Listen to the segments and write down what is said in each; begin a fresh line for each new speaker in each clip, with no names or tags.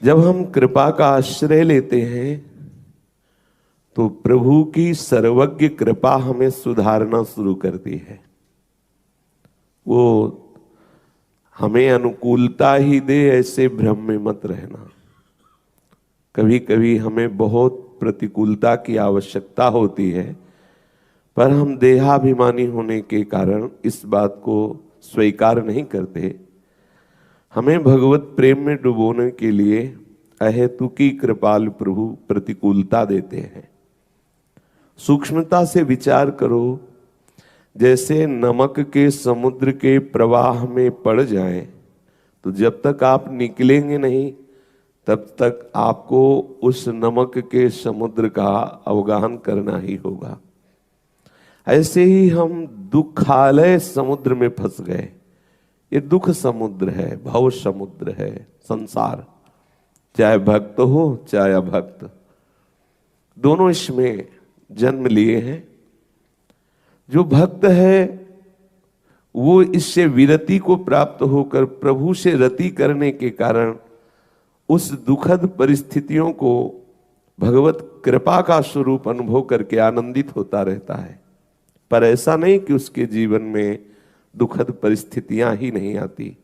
जब हम कृपा का आश्रय लेते हैं तो प्रभु की सर्वज्ञ कृपा हमें सुधारना शुरू करती है। वो हमें अनुकूलता ही दे ऐसे भ्रम में मत रहना। कभी कभी हमें बहुत प्रतिकूलता की आवश्यकता होती है, पर हम देहाभिमानी होने के कारण इस बात को स्वीकार नहीं करते। हमें भगवत प्रेम में डुबोने के लिए अहेतुकी कृपालु प्रभु प्रतिकूलता देते हैं। सूक्ष्मता से विचार करो, जैसे नमक के समुद्र के प्रवाह में पड़ जाएं तो जब तक आप निकलेंगे नहीं तब तक आपको उस नमक के समुद्र का अवगाहन करना ही होगा। ऐसे ही हम दुखालय समुद्र में फंस गए। ये दुख समुद्र है, भव समुद्र है संसार, चाहे भक्त हो चाहे अभक्त, दोनों इसमें जन्म लिए हैं। जो भक्त है वो इससे विरति को प्राप्त होकर प्रभु से रति करने के कारण उस दुखद परिस्थितियों को भगवत कृपा का स्वरूप अनुभव करके आनंदित होता रहता है। पर ऐसा नहीं कि उसके जीवन में दुखद परिस्थितियां ही नहीं आती,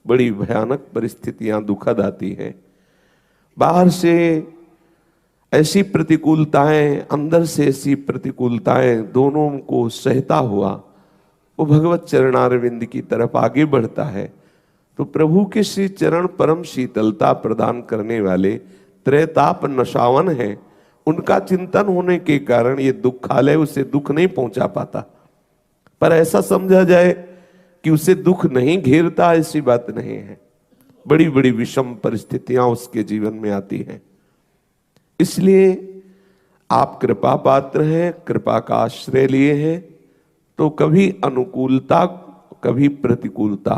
बड़ी भयानक परिस्थितियां दुखद आती हैं। बाहर से ऐसी प्रतिकूलताएं, अंदर से ऐसी प्रतिकूलताएं, दोनों को सहता हुआ वो भगवत चरणारविंद की तरफ आगे बढ़ता है। तो प्रभु के श्री चरण परम शीतलता प्रदान करने वाले त्रैताप नशावन हैं। उनका चिंतन होने के कारण ये दुखालय उसे दुख नहीं पहुंचा पाता। पर ऐसा समझा जाए कि उसे दुख नहीं घेरता, ऐसी बात नहीं है। बड़ी बड़ी विषम परिस्थितियां उसके जीवन में आती हैं। इसलिए आप कृपा पात्र हैं, कृपा का आश्रय लिए हैं, तो कभी अनुकूलता कभी प्रतिकूलता,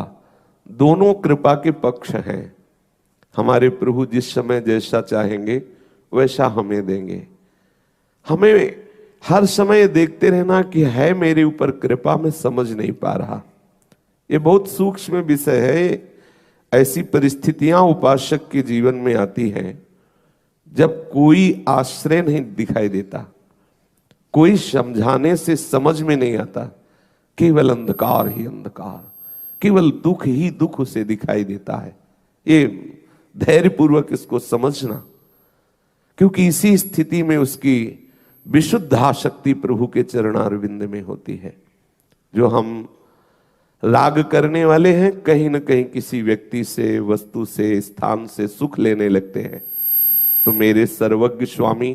दोनों कृपा के पक्ष हैं। हमारे प्रभु जिस समय जैसा चाहेंगे वैसा हमें देंगे। हमें हर समय देखते रहना कि है मेरे ऊपर कृपा, मैं समझ नहीं पा रहा। ये बहुत सूक्ष्म विषय है। ऐसी परिस्थितियां उपासक के जीवन में आती हैं जब कोई आश्रय नहीं दिखाई देता, कोई समझाने से समझ में नहीं आता, केवल अंधकार ही अंधकार, केवल दुख ही दुख उसे दिखाई देता है। ये धैर्यपूर्वक इसको समझना, क्योंकि इसी स्थिति में उसकी विशुद्ध आसक्ति प्रभु के चरणारविंद में होती है। जो हम राग करने वाले हैं, कहीं न कहीं किसी व्यक्ति से, वस्तु से, स्थान से सुख लेने लगते हैं। तो मेरे सर्वज्ञ स्वामी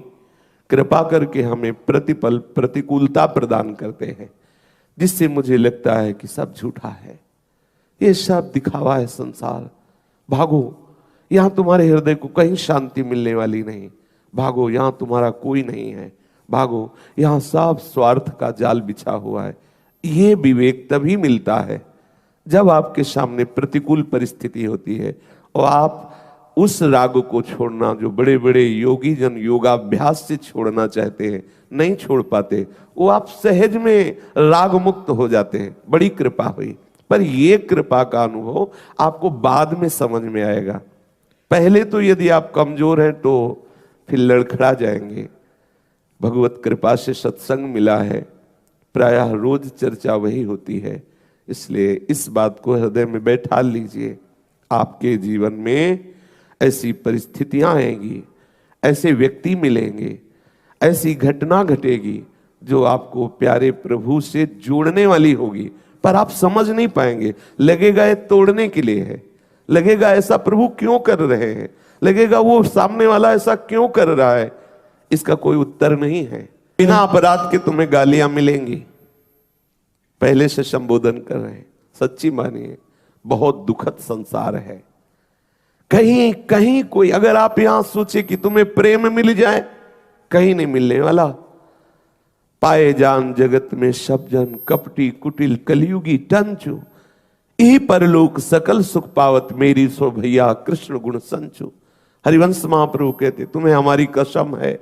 कृपा करके हमें प्रतिपल प्रतिकूलता प्रदान करते हैं, जिससे मुझे लगता है कि सब झूठा है, ये सब दिखावा है संसार। भागो, यहां तुम्हारे हृदय को कहीं शांति मिलने वाली नहीं। भागो, यहां तुम्हारा कोई नहीं है। भागो, यहां सब स्वार्थ का जाल बिछा हुआ है। ये विवेक तभी मिलता है जब आपके सामने प्रतिकूल परिस्थिति होती है और आप उस राग को छोड़ना, जो बड़े बड़े योगी जन योगाभ्यास से छोड़ना चाहते हैं, नहीं छोड़ पाते, वो आप सहज में राग मुक्त हो जाते हैं। बड़ी कृपा हुई। पर ये कृपा का अनुभव आपको बाद में समझ में आएगा। पहले तो यदि आप कमजोर हैं तो फिर लड़खड़ा जाएंगे। भगवत कृपा से सत्संग मिला है, प्रायः रोज चर्चा वही होती है। इसलिए इस बात को हृदय में बैठा लीजिए। आपके जीवन में ऐसी परिस्थितियां आएंगी, ऐसे व्यक्ति मिलेंगे, ऐसी घटना घटेगी जो आपको प्यारे प्रभु से जोड़ने वाली होगी, पर आप समझ नहीं पाएंगे। लगेगा ये तोड़ने के लिए है, लगेगा ऐसा प्रभु क्यों कर रहे हैं, लगेगा वो सामने वाला ऐसा क्यों कर रहा है। इसका कोई उत्तर नहीं है। बिना अपराध के तुम्हें गालियां मिलेंगी, पहले से संबोधन कर रहे हैं। सच्ची मानिए, बहुत दुखद संसार है। कहीं कहीं कोई, अगर आप यहां सोचे कि तुम्हें प्रेम मिल जाए, कहीं नहीं मिलने वाला। पाए जान जगत में सब जन, कपटी कुटिल कलयुगी टंचु, ई परलोक सकल सुख पावत, मेरी सो भैया कृष्ण गुण संचु। हरिवंश महाप्रभु कहते, तुम्हें हमारी कसम है,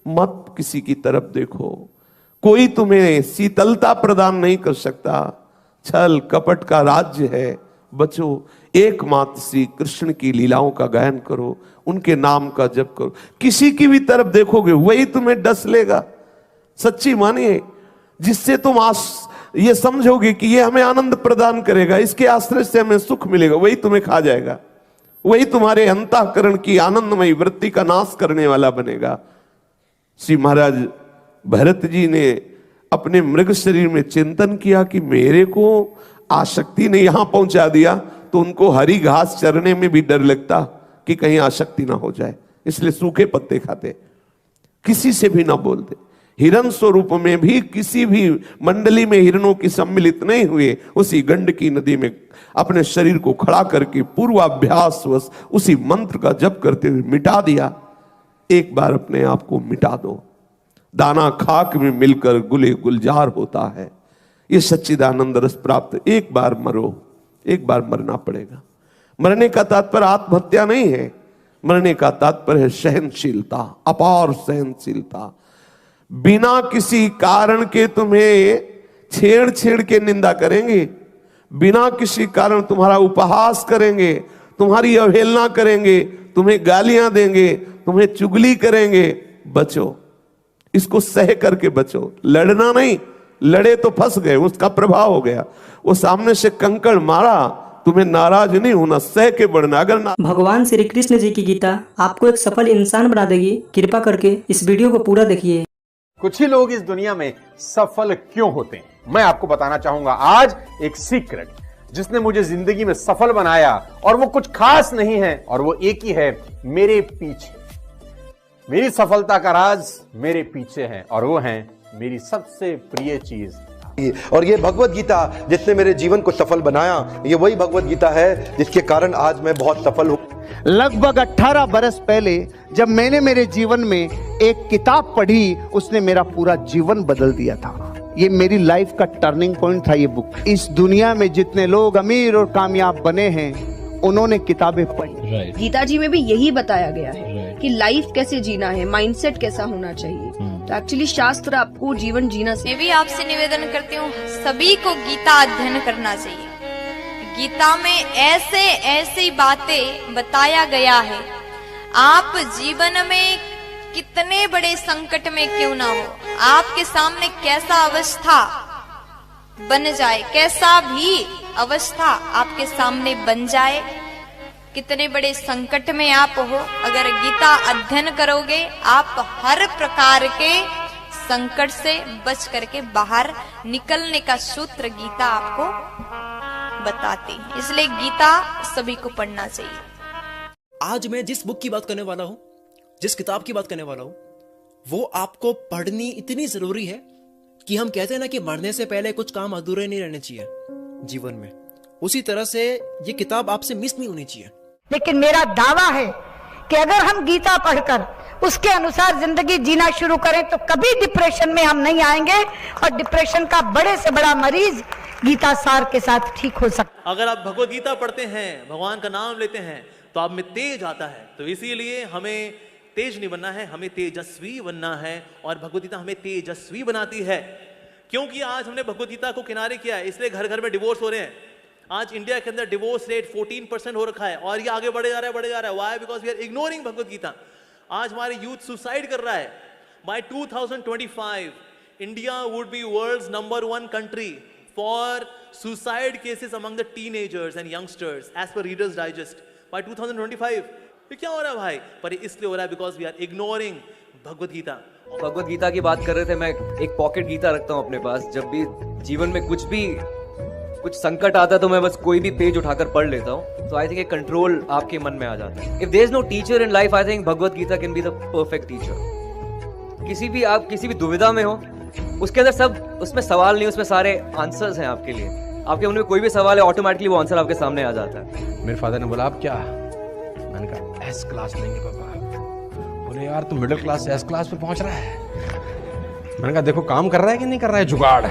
मत किसी की तरफ देखो। कोई तुम्हें शीतलता प्रदान नहीं कर सकता। छल कपट का राज्य है, बचो। एकमात्र श्री कृष्ण की लीलाओं का गायन करो, उनके नाम का जप करो। किसी की भी तरफ देखोगे वही तुम्हें डस लेगा, सच्ची मानिए। जिससे तुम ये समझोगे कि ये हमें आनंद प्रदान करेगा, इसके आश्रय से हमें सुख मिलेगा, वही तुम्हें खा जाएगा। वही तुम्हारे अंतःकरण की आनंदमयी वृत्ति का नाश करने वाला बनेगा। श्री महाराज भरत जी ने अपने मृग शरीर में चिंतन किया कि मेरे को आसक्ति ने यहां पहुंचा दिया, तो उनको हरी घास चरने में भी डर लगता कि कहीं आसक्ति ना हो जाए, इसलिए सूखे पत्ते खाते, किसी से भी ना बोलते। हिरण स्वरूप में भी किसी भी मंडली में हिरणों की सम्मिलित नहीं हुए, उसी गंडकी नदी में अपने शरीर को खड़ा करके पूर्वाभ्यासवश उसी मंत्र का जप करते हुए मिटा दिया। एक बार अपने आप को मिटा दो, दाना खाक में मिलकर गुले गुलजार होता है। ये सच्चिदानंद रस प्राप्त, एक बार मरो, एक बार मरना पड़ेगा। मरने का तात्पर्य आत्महत्या नहीं है, मरने का तात्पर्य है सहनशीलता, अपार सहनशीलता। बिना किसी कारण के तुम्हें छेड़ छेड़ के निंदा करेंगे, बिना किसी कारण तुम्हारा उपहास करेंगे, तुम्हारी अवहेलना करेंगे, तुम्हें गालियां देंगे, तुम्हें चुगली करेंगे, बचो, इसको सह करके बचो। लड़ना नहीं, लड़े तो फंस गए, उसका प्रभाव हो गया। वो सामने से कंकड़ मारा, तुम्हें नाराज नहीं होना, सह के बढ़ना। अगर
भगवान श्री कृष्ण जी की गीता आपको एक सफल इंसान बना देगी। कृपा करके इस वीडियो को पूरा देखिए।
कुछ ही लोग इस दुनिया में सफल क्यों होते हैं, मैं आपको बताना चाहूंगा आज एक सीक्रेट जिसने मुझे जिंदगी में सफल बनाया, और वो कुछ खास नहीं है, और वो एक ही है, मेरे पीछे। मेरी सफलता का राज मेरे पीछे है, और वो है मेरी सबसे प्रिय चीज।
और ये भगवत गीता जिसने मेरे जीवन को सफल बनाया, ये वही भगवत गीता है जिसके कारण आज मैं बहुत सफल हूँ।
लगभग 18 बरस पहले जब मैंने मेरे जीवन में एक किताब पढ़ी, उसने मेरा पूरा जीवन बदल दिया था। ये मेरी लाइफ का टर्निंग पॉइंट था ये बुक। इस दुनिया में जितने लोग अमीर और कामयाब बने हैं, उन्होंने किताबें पढ़ी।
गीता जी में भी यही बताया गया है कि लाइफ कैसे जीना है, माइंडसेट कैसा होना चाहिए। तो एक्चुअली शास्त्र आपको जीवन जीना चाहिए।
मैं भी आपसे निवेदन करती हूँ, सभी को गीता अध्ययन करना चाहिए। गीता में ऐसे ऐसी बातें बताया गया है, आप जीवन में कितने बड़े संकट में क्यों ना हो, आपके सामने कैसा अवस्था बन जाए, कैसा भी अवस्था आपके सामने बन जाए, कितने बड़े संकट में आप हो, अगर गीता अध्ययन करोगे, आप हर प्रकार के संकट से बच करके बाहर निकलने का सूत्र गीता आपको बताती है। इसलिए गीता सभी को पढ़ना चाहिए।
आज मैं जिस बुक की बात करने वाला हूं, जिस किताब की बात करने वाला हूं, वो आपको पढ़नी इतनी जरूरी है कि हम कहते हैं ना कि मरने से पहले कुछ काम अधूरे नहीं रहने चाहिए जीवन में, उसी तरह से ये किताब आपसे मिस नहीं होनी चाहिए।
लेकिन मेरा दावा है कि अगर हम गीता पढ़कर उसके अनुसार जिंदगी जीना शुरू करें तो कभी डिप्रेशन में हम नहीं आएंगे, और डिप्रेशन का बड़े से बड़ा मरीज गीता सार के साथ ठीक हो सकता।
अगर आप भगवत गीता पढ़ते हैं, भगवान का नाम लेते हैं, तो आप में तेज आता है। तो इसीलिए हमें तेज नहीं बनना है, हमें तेजस्वी बनना है, और भगवत गीता हमें तेजस्वी बनाती है। क्योंकि आज हमने भगवत गीता को किनारे किया है, इसलिए घर घर में डिवोर्स हो रहे हैं। आज इंडिया के अंदर डिवोर्स रेट 14% हो रखा है, और ये आगे बढ़े जा रहा है, बढ़े जा रहा है। Why? Because we are ignoring Bhagavad Gita. आज हमारे यूथ सुसाइड कर रहा है। By 2025 India would be world's number 1 country for suicide cases among the teenagers and youngsters as per Reader's Digest by 2025। ये क्या हो रहा है भाई? पर इसलिए हो रहा है because we are ignoring Bhagavad Gita.
Bhagavad Gita की बात कर रहे थे, मैं एक पॉकेट गीता रखता हूँ अपने पास। जब भी जीवन में कुछ संकट आता है तो मैं बस कोई भी पेज उठाकर पढ़ लेता हूँ, तो आई थिंक एक कंट्रोल आपके मन में आ जाता है। If there is no teacher in life, I think Bhagavad Gita can be the perfect teacher. आप किसी भी दुविधा में हो, उसके अंदर सब, उसमें सवाल नहीं, उसमें सारे आंसर्स हैं आपके लिए। आपके मन में कोई भी सवाल है, ऑटोमेटिकली वो आंसर आपके सामने आ जाता है।
मेरे फादर ने बोला, आप क्या? मैंने कहा एस क्लास लेंगे पापा। बोले यार तू मिडिल क्लास से एस क्लास पे पहुंच रहा है। मैंने कहा देखो काम कर रहा है कि नहीं कर रहा है जुगाड़।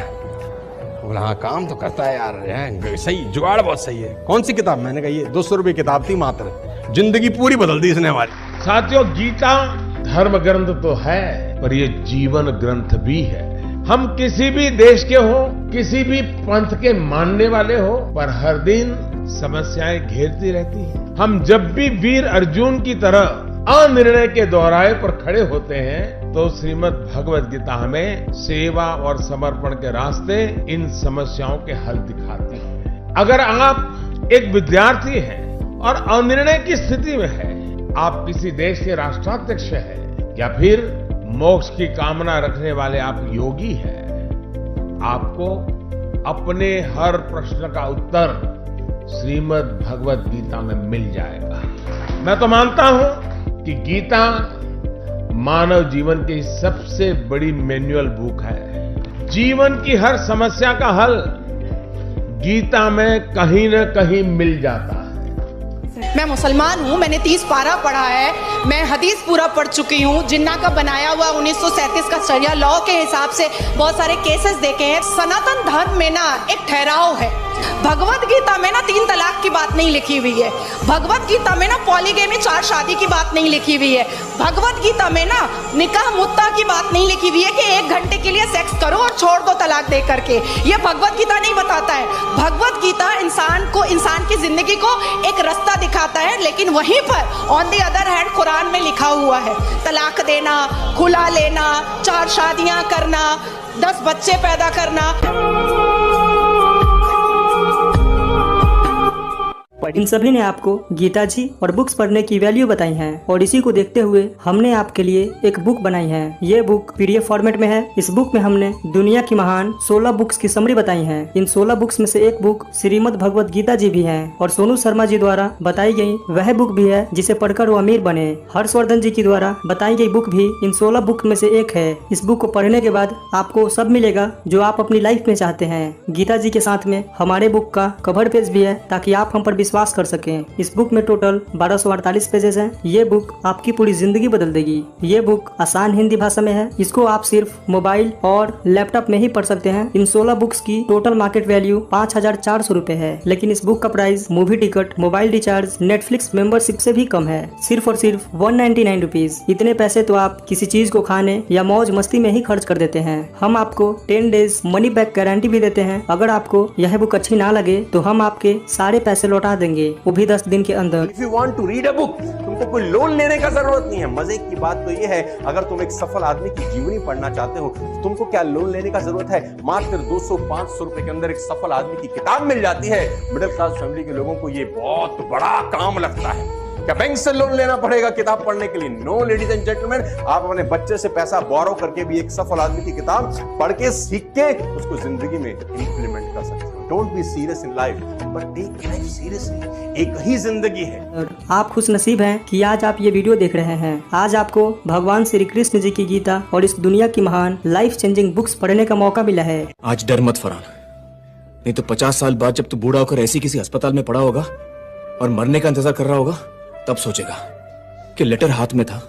बोला हाँ काम तो करता है यार, सही जुगाड़ बहुत सही है। कौन सी किताब? मैंने कहा ये 200 रुपए किताब थी मात्र, जिंदगी पूरी बदल दी इसने हमारी।
साथियों, गीता धर्म ग्रंथ तो है, पर ये जीवन ग्रंथ भी है। हम किसी भी देश के हो, किसी भी पंथ के मानने वाले हो, पर हर दिन समस्याएं घेरती रहती हैं। हम जब भी वीर अर्जुन की तरह अनिर्णय के दोहराए पर खड़े होते हैं तो श्रीमद् भगवत गीता हमें सेवा और समर्पण के रास्ते इन समस्याओं के हल दिखाती है। अगर आप एक विद्यार्थी हैं और अनिर्णय की स्थिति में है, आप किसी देश के राष्ट्राध्यक्ष हैं या फिर मोक्ष की कामना रखने वाले आप योगी हैं, आपको अपने हर प्रश्न का उत्तर श्रीमद् भगवत गीता में मिल जाएगा। मैं तो मानता हूं कि गीता मानव जीवन की सबसे बड़ी मैनुअल बुक है। जीवन की हर समस्या का हल गीता में कहीं न कहीं मिल जाता है।
मैं मुसलमान हूँ, मैंने 30 पारा पढ़ा है, मैं हदीस पूरा पढ़ चुकी हूँ। जिन्ना का बनाया हुआ 1937 का शरिया लॉ के हिसाब से बहुत सारे केसेस देखे हैं। सनातन धर्म में ना एक ठहराव है। भगवत गीता में ना 3 तलाक की बात नहीं लिखी हुई है। भगवत गीता में ना पॉलीगेमी 4 शादी की बात नहीं लिखी हुई है। भगवत गीता में ना निकाह मुत्ता की बात नहीं लिखी हुई है कि 1 घंटे के लिए सेक्स करो और छोड़ दो तलाक दे करके। ये भगवत गीता नहीं बताता है। भगवत गीता इंसान की जिंदगी को एक रास्ता दिखाता है, लेकिन वहीं पर on the other hand Quran में लिखा हुआ है तलाक देना, खुला लेना, 4 शादियां करना, 10 बच्चे पैदा करना।
इन सभी ने आपको गीता जी और बुक्स पढ़ने की वैल्यू बताई है और इसी को देखते हुए हमने आपके लिए एक बुक बनाई है। ये बुक PDF फॉर्मेट में है। इस बुक में हमने दुनिया की महान 16 बुक्स की समरी बताई है। इन 16 बुक्स में से एक बुक श्रीमद् भगवत गीता जी भी है और सोनू शर्मा जी द्वारा बताई गई वह बुक भी है जिसे पढ़कर वो अमीर बने। हर्षवर्धन जी की द्वारा बताई गई बुक भी इन 16 बुक में से एक है। इस बुक को पढ़ने के बाद आपको सब मिलेगा जो आप अपनी लाइफ में चाहते हैं। गीता जी के साथ में हमारे बुक का कवर पेज भी है ताकि आप हम पर विश्वास कर सकें। इस बुक में टोटल 1248 पेजेस हैं। ये बुक आपकी पूरी जिंदगी बदल देगी। ये बुक आसान हिंदी भाषा में है। इसको आप सिर्फ मोबाइल और लैपटॉप में ही पढ़ सकते हैं। इन 16 बुक्स की टोटल मार्केट वैल्यू 5400 रुपए है, लेकिन इस बुक का price movie ticket, mobile recharge, Netflix membership से भी कम है। सिर्फ और सिर्फ 199 रुपीज। इतने पैसे तो आप किसी चीज को खाने या मौज मस्ती में ही खर्च कर देते हैं। हम आपको 10 डेज मनी बैक गारंटी भी देते हैं। अगर आपको यह बुक अच्छी ना लगे तो हम आपके सारे पैसे लौटा देंगे, वो भी 10 दिन के अंदर।
If you want to read a book, तुमको कोई लोन लेने का जरूरत नहीं है। मजे की बात तो ये है, अगर तुम एक सफल आदमी की जीवनी पढ़ना चाहते हो तो तुमको क्या लोन लेने का जरूरत है। मात्र 200-500 रुपए के अंदर एक सफल आदमी की किताब मिल जाती है। मिडिल क्लास फैमिली के लोगों को ये बहुत बड़ा काम लगता है। क्या बैंक से लोन लेना पड़ेगा किताब पढ़ने के लिए? नो लेडीज एंड जेंटलमैन, आप अपने बच्चे से पैसा बोरो करके भी एक सफल आदमी की किताब पढ़ के सीख के उसको जिंदगी में इंप्लीमेंट कर सकते हो। Don't be serious in life, but take life seriously. एक ही जिंदगी है।
आप खुश नसीब हैं कि आज आप ये वीडियो देख रहे हैं। आज आपको भगवान श्री कृष्ण जी की गीता और इस दुनिया की महान लाइफ चेंजिंग बुक्स पढ़ने का मौका मिला है।
आज डर मत फरहान, नहीं तो 50 साल बाद जब तू बूढ़ा होकर ऐसी किसी अस्पताल में पड़ा होगा और मरने का इंतजार कर रहा होगा, तब सोचेगा कि लेटर हाथ में था,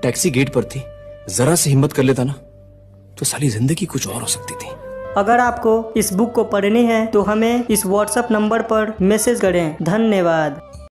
टैक्सी गेट पर थी, जरा से हिम्मत कर लेता ना तो साली जिंदगी कुछ और हो सकती थी।
अगर आपको इस बुक को पढ़नी है तो हमें इस WhatsApp नंबर पर मैसेज करें। धन्यवाद।